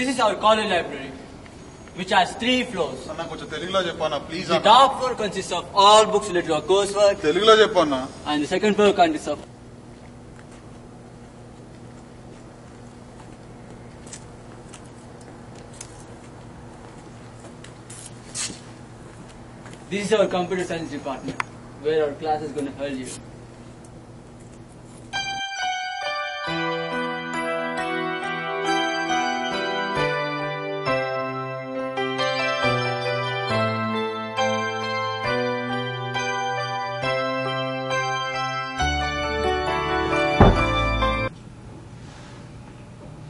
This is our college library, which has 3 floors. అన్న కొంచెం తెలుగులో చెప్పన్నా please. The top floor consists of all books related to our coursework. తెలుగులో చెప్పన్నా. And the second floor consists of this is our computer science department, where our class is going to hold you.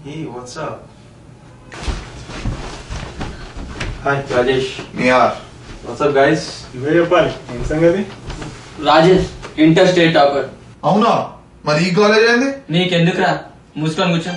Hey, what's up? Hi, Rajesh. Yeah. What's up, guys? ఇవే చెప్పాలి ఏం సంగతి. Rajesh, interstate topper. అవునా మరి ఈ college ఏంది? నీకెందుకురా మూసుకొని కూర్చో.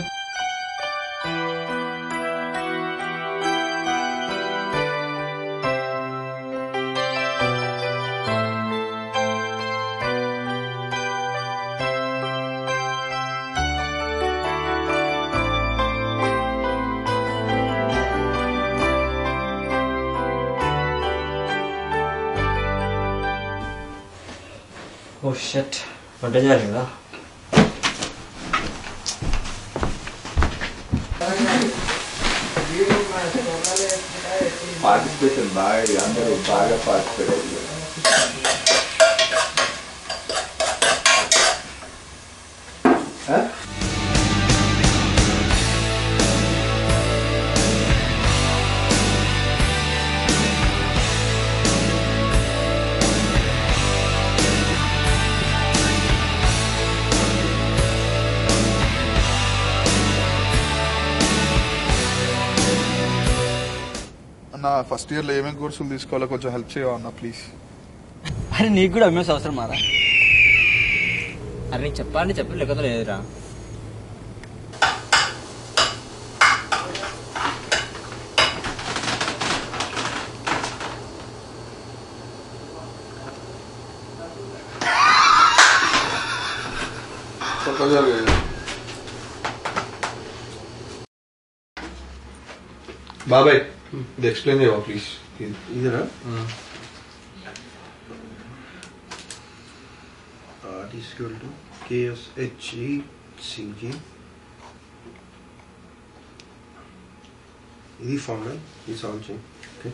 Oh shit. వంట చేయాలి కదా. పార్టిసిపేషన్ బాగా అందరూ బాగా పార్టిసిపేట్ అయ్యారు. అన్న ఫస్ట్ ఇయర్ లో ఏమేమి కోర్సులు తీసుకోవాలో కొంచెం హెల్ప్ చేయవన్నా ప్లీజ్. అరే నీకు కూడా ఎంఎస్ అవసరం మారా? అరే నీకు చెప్పాలని చెప్పి లేకపోతే లేదురా. బాబాయ్ ఇది ఎక్స్ప్లెయిన్ చేయవా ప్లీజ్. ఇదేనా తీసుకెళ్తూ KSHECG ఇది ఫార్ములా ఇది సాల్వ్ చేయి. ఓకే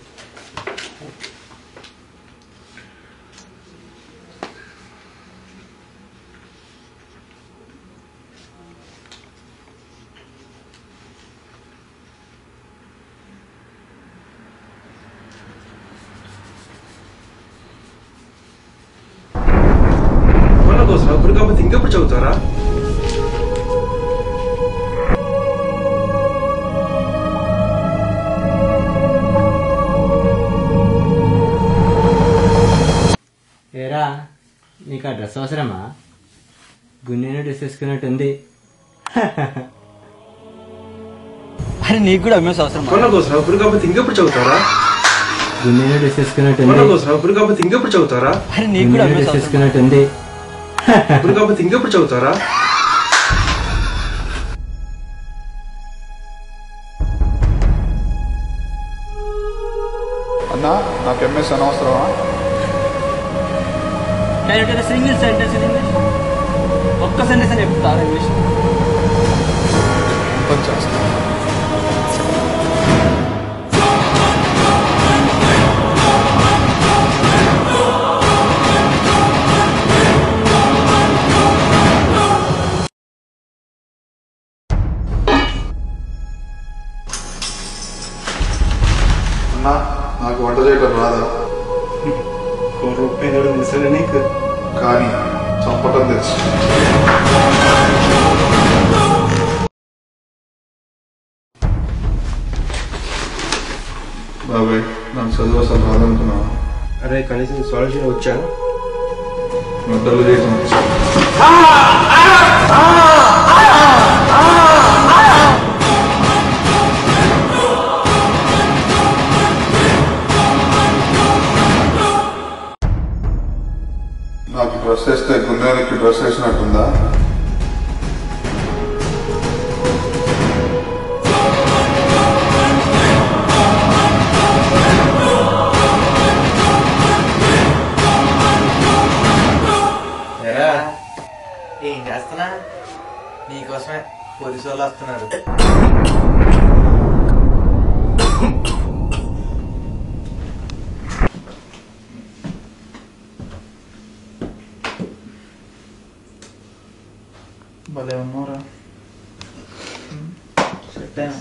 ఇప్పుడు కాకపోతే ఇంకెప్పుడు చదువుతారా? ఏరా నీకు ఆ డ్రెస్ అవసరమా? గున్నెను డ్రెస్ వేసుకున్నట్టుంది. అరే నీకు కూడా ఎంఎస్ అవసరం కోసం ఇప్పుడు కాకపోతే ఇంకెప్పుడు చదువుతారా? గున్నెను డ్రెస్ వేసుకున్నట్టుంది. కోసం ఇప్పుడు కాకపోతే ఇంకెప్పుడు చదువుతారా? అరే నీకు కూడా ఎంఎస్ డ్రెస్ వేసుకున్నట్టుంది. ఇప్పుడు కాకపోతే ఇంకెప్పుడు చదువుతారా? అన్నా నాకు ఎంఎస్ అనవసరమా? Single sentence in English. ఒక్క సెంటెన్స్ అని చెప్తారు ఇంగ్లీష్. చేస్తా అన్నా నాకు వంట చేయటం రాదా? కూర ఉప్పేదో తెలుసా నీకు? కానీ చంపటం తెలుసు. బాబాయ్ నాకు చదువు అసలు రాదనుకున్నావా? అరే కనీసం సాల్వ్ చేయడం వచ్చా? వంటలు చేయటం వచ్చా? నాకు డ్రెస్ వేస్తే గుండెకి డ్రెస్ వేసినట్టుందా? ఏం చేస్తున్నా? నీకోసమే పోలీసు వాళ్ళు వస్తున్నారు. భలే ఉన్నారా? సెట్ అయినా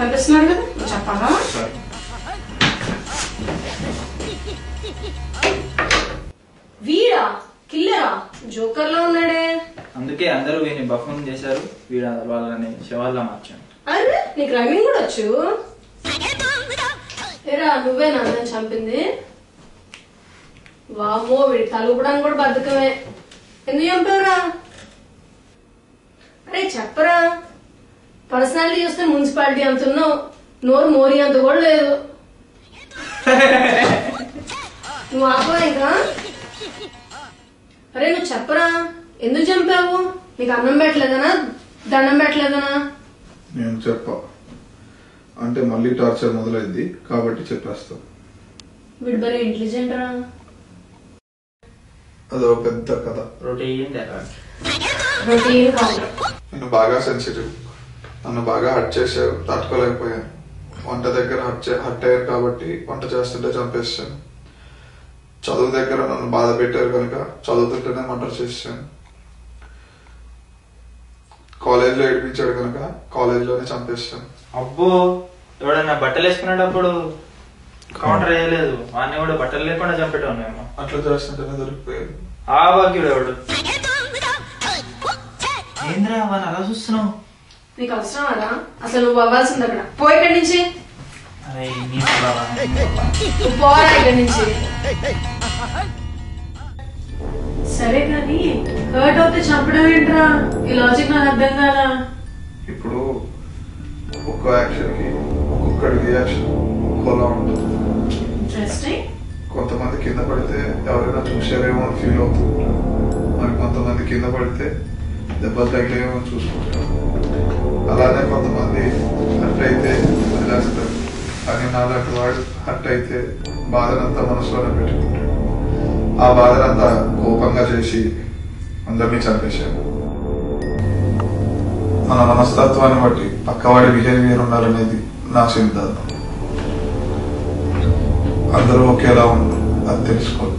కనిపిస్తున్నాడు కదా, చెప్పాలా? వీడా కిల్లరా? జోకర్ లో ఉన్నాడే. అందుకే అందరూ వీడిని బఫూన్ చేశారు. వీడ వాళ్ళని శవాల్లా మార్చాను. అరే నీకు రైమింగ్ కూడా వచ్చు? ఏరా నువ్వేనా నన్ను చంపింది? వామో వీడి తలుపడానికి కూడా బద్ధకమే. ఎందుకు చంపావురా? అరే చెప్పరా. పర్సనాలిటీ చూస్తే మున్సిపాలిటీ అంత ఉన్నావు, నోరు మోరి అంత కూడా లేదు. నువ్వు ఆపా ఇంకా. అరే నువ్వు చెప్పరా, ఎందుకు చంపావు? నీకు అన్నం పెట్టలేదనా, దండం పెట్టలేదనా? నేను చెప్పా అంటే మళ్ళీ టార్చర్ మొదలైంది కాబట్టి చెప్పేస్తా. వీడు భలే ఇంటెలిజెంట్ రా. అదో పెద్ద కథ. రొటీన్ కాదు. నేను బాగా సెన్సిటివ్. నన్ను బాగా హర్ట్ చేశారు, తట్టుకోలేకపోయాను. వంట దగ్గర హర్ట్ అయ్యారు కాబట్టి వంట చేస్తుంటే చంపేస్తాను. చదువు దగ్గర నన్ను బాధ పెట్టారు కనుక చదువుతుంటేనే మర్డర్ చేశాను. కాలేజ్లో ఏడిపించాడు కనుక కాలేజ్లోనే చంపేస్తాను. అబ్బో, ఎవడన్నా బట్టలు వేసుకునేటప్పుడు కౌంటర్ వేయలేదు, వాడిని కూడా బట్టలు లేకుండా చంపేటం మేము. అట్లా చేస్తుంటేనే దొరికిపోయాడు. ఆ భాగ్యుడు ఎవడు? ఏంద్రా వాడిని అలా చూస్తున్నావు? నీకు అవసరం అదా? అసలు నువ్వు అవ్వాల్సింది అక్కడ. పోయి ఇక్కడి నుంచి. అరే నువ్వు పోరా ఇక్కడి నుంచి. సరే కానీ హర్ట్ అవుతే చంపడం ఏంట్రా? ఈ లాజిక్ నాకు అర్థం కాదా? ఇప్పుడు ఒక్కొక్క యాక్షన్ కి ఒక్కొక్కటి రియాక్షన్ ఒక్కోలా ఉంటుంది. ఇంట్రెస్టింగ్. కొంతమంది కింద పడితే ఎవరైనా చూసారేమో అని ఫీల్ అవుతుంటారు. మరి కొంతమంది కింద పడితే దెబ్బలు తగిలేమో అని చూసుకుంటారు. అలానే కొంతమంది హర్ట్ అయితే వదిలేస్తారు. కానీ నాలాంటి వాడు హర్ట్ అయితే బాధనంతా మనసులోనే పెట్టుకుంటాడు. ఆ బాధనంతా కోపంగా చేసి అందరినీ చంపేశాడు. మన మనస్తత్వాన్ని బట్టి పక్కవాడి బిహేవియర్ ఉండాలనేది నా సిద్ధాంతం. అందరూ ఒకేలా ఉండరు, అది తెలుసుకోవాలి.